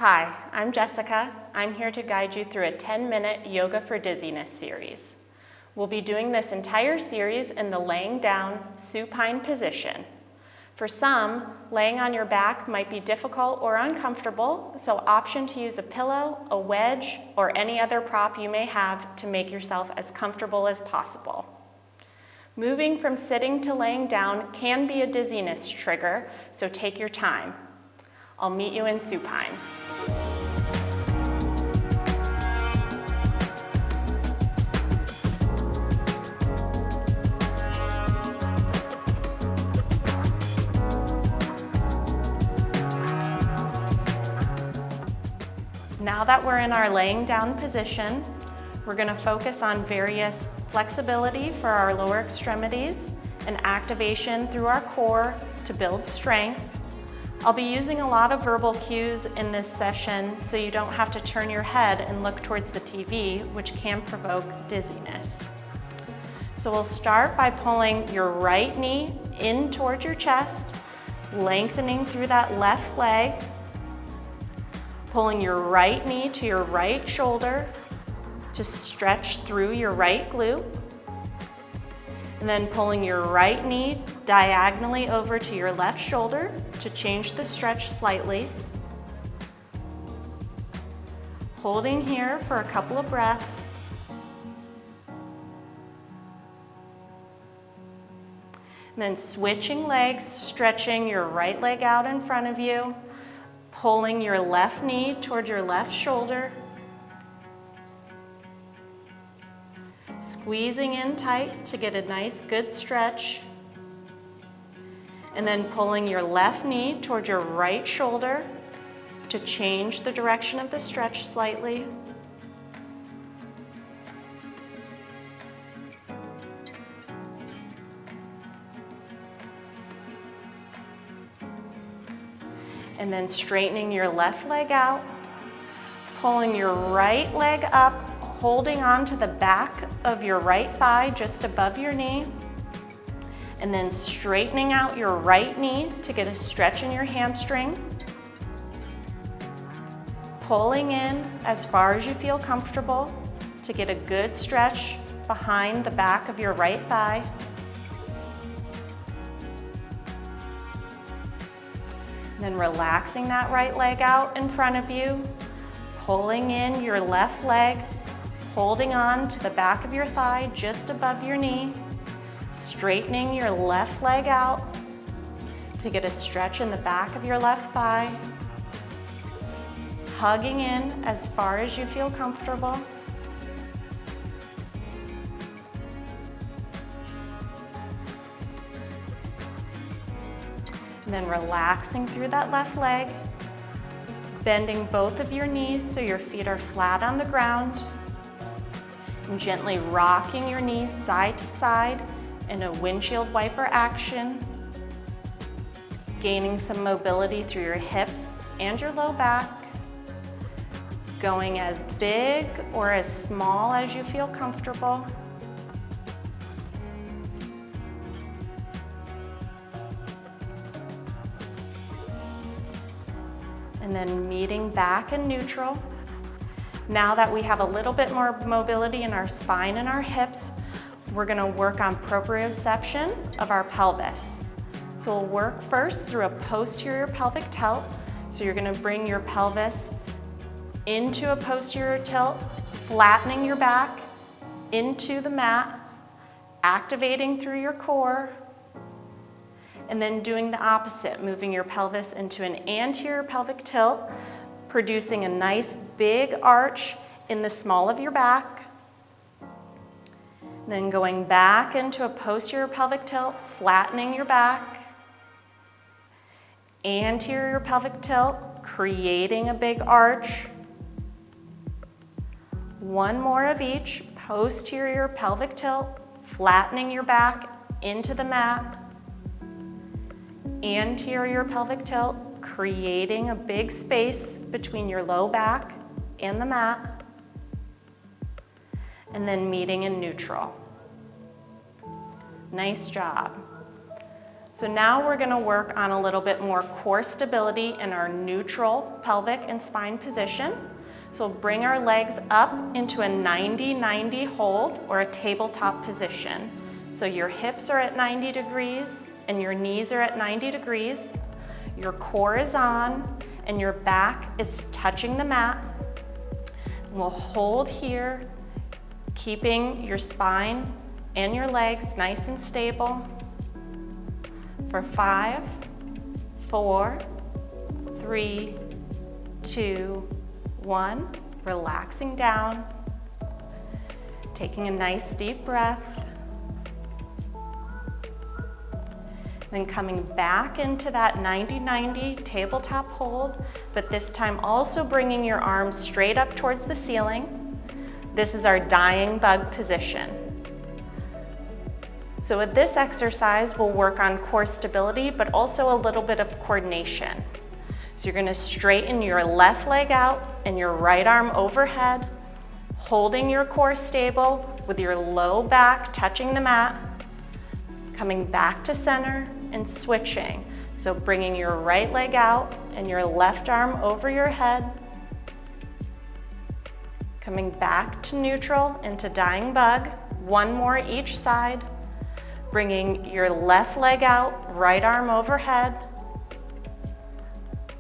Hi, I'm Jessica. I'm here to guide you through a 10-minute Yoga for Dizziness series. We'll be doing this entire series in the laying down supine position. For some, laying on your back might be difficult or uncomfortable, so option to use a pillow, a wedge, or any other prop you may have to make yourself as comfortable as possible. Moving from sitting to laying down can be a dizziness trigger, so take your time. I'll meet you in supine. Now that we're in our laying down position, we're going to focus on various flexibility for our lower extremities and activation through our core to build strength. I'll be using a lot of verbal cues in this session so you don't have to turn your head and look towards the TV, which can provoke dizziness. So we'll start by pulling your right knee in towards your chest, lengthening through that left leg, pulling your right knee to your right shoulder to stretch through your right glute, and then pulling your right knee diagonally over to your left shoulder to change the stretch slightly. Holding here for a couple of breaths. And then switching legs, stretching your right leg out in front of you, pulling your left knee toward your left shoulder, squeezing in tight to get a nice good stretch, and then pulling your left knee toward your right shoulder to change the direction of the stretch slightly. And then straightening your left leg out, pulling your right leg up, holding on to the back of your right thigh just above your knee, and then straightening out your right knee to get a stretch in your hamstring, pulling in as far as you feel comfortable to get a good stretch behind the back of your right thigh. Then relaxing that right leg out in front of you, pulling in your left leg, holding on to the back of your thigh just above your knee, straightening your left leg out to get a stretch in the back of your left thigh, hugging in as far as you feel comfortable. And then relaxing through that left leg, bending both of your knees so your feet are flat on the ground, and gently rocking your knees side to side in a windshield wiper action, gaining some mobility through your hips and your low back, going as big or as small as you feel comfortable. And then meeting back in neutral. Now that we have a little bit more mobility in our spine and our hips, we're going to work on proprioception of our pelvis. So we'll work first through a posterior pelvic tilt. So you're going to bring your pelvis into a posterior tilt, flattening your back into the mat, activating through your core, and then doing the opposite, moving your pelvis into an anterior pelvic tilt, producing a nice big arch in the small of your back. Then going back into a posterior pelvic tilt, flattening your back. Anterior pelvic tilt, creating a big arch. One more of each, posterior pelvic tilt, flattening your back into the mat. Anterior pelvic tilt, creating a big space between your low back and the mat, and then meeting in neutral. Nice job. So now we're going to work on a little bit more core stability in our neutral pelvic and spine position. So we'll bring our legs up into a 90-90 hold or a tabletop position. So your hips are at 90 degrees and your knees are at 90 degrees. Your core is on and your back is touching the mat. We'll hold here, keeping your spine and your legs nice and stable for 5, 4, 3, 2, 1. Relaxing down, taking a nice deep breath, then coming back into that 90-90 tabletop hold, but this time also bringing your arms straight up towards the ceiling. This is our dying bug position. So with this exercise, we'll work on core stability, but also a little bit of coordination. So you're gonna straighten your left leg out and your right arm overhead, holding your core stable with your low back touching the mat, coming back to center and switching. So bringing your right leg out and your left arm over your head, coming back to neutral into dying bug, one more each side, bringing your left leg out, right arm overhead,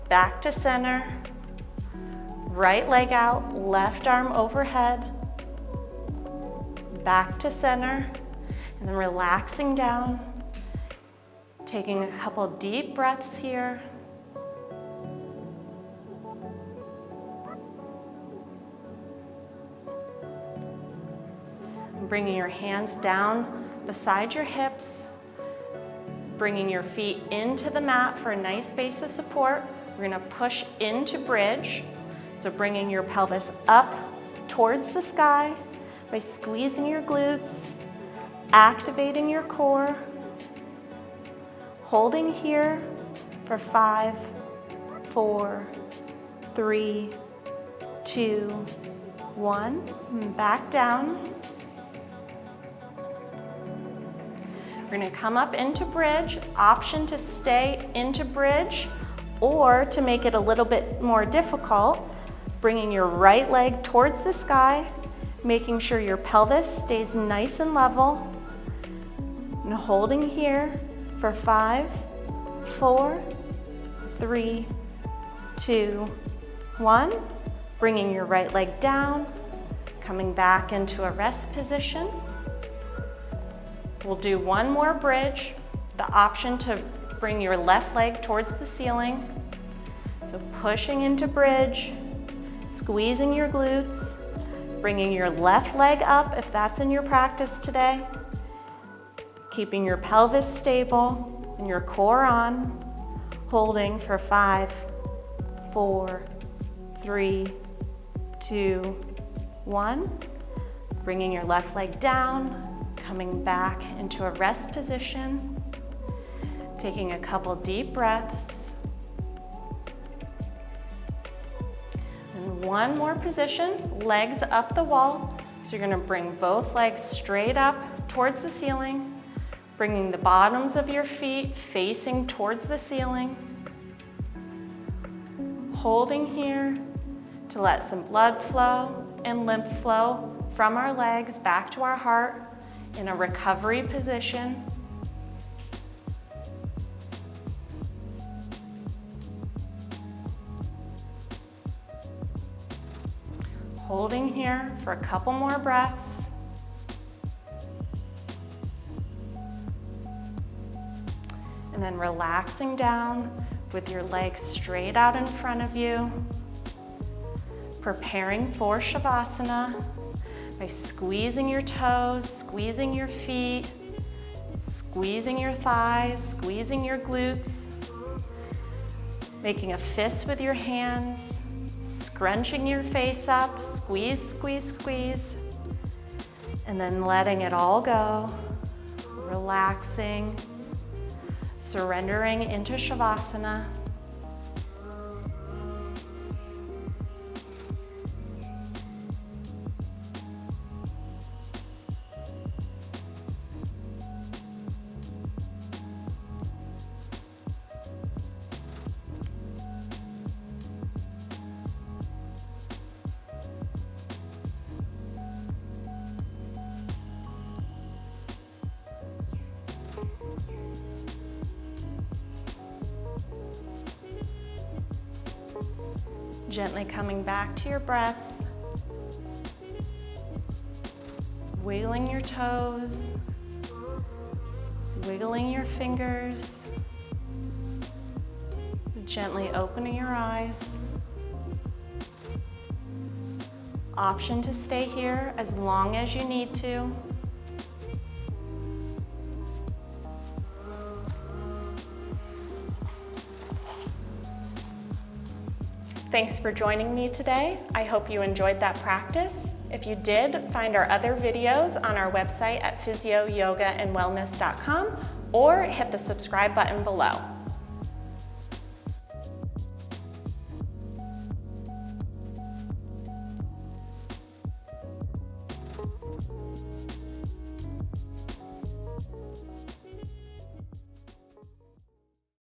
back to center, right leg out, left arm overhead, back to center, and then relaxing down, taking a couple deep breaths here. Bringing your hands down beside your hips, bringing your feet into the mat for a nice base of support. We're gonna push into bridge. So bringing your pelvis up towards the sky by squeezing your glutes, activating your core, holding here for 5, 4, 3, 2, 1, and back down. We're gonna come up into bridge, option to stay into bridge, or to make it a little bit more difficult, bringing your right leg towards the sky, making sure your pelvis stays nice and level, and holding here for 5, 4, 3, 2, 1. Bringing your right leg down, coming back into a rest position. We'll do one more bridge, the option to bring your left leg towards the ceiling. So pushing into bridge, squeezing your glutes, bringing your left leg up if that's in your practice today, keeping your pelvis stable and your core on, holding for 5, 4, 3, 2, 1. Bringing your left leg down, coming back into a rest position, taking a couple deep breaths. And one more position, legs up the wall. So you're gonna bring both legs straight up towards the ceiling, bringing the bottoms of your feet facing towards the ceiling. Holding here to let some blood flow and lymph flow from our legs back to our heart in a recovery position. Holding here for a couple more breaths. And then relaxing down with your legs straight out in front of you. Preparing for Shavasana by squeezing your toes, squeezing your feet, squeezing your thighs, squeezing your glutes, making a fist with your hands, scrunching your face up, squeeze, squeeze, squeeze, and then letting it all go, relaxing, surrendering into Shavasana. Gently coming back to your breath, wiggling your toes, wiggling your fingers, gently opening your eyes. Option to stay here as long as you need to. Thanks for joining me today. I hope you enjoyed that practice. If you did, find our other videos on our website at physioyogaandwellness.com or hit the subscribe button below.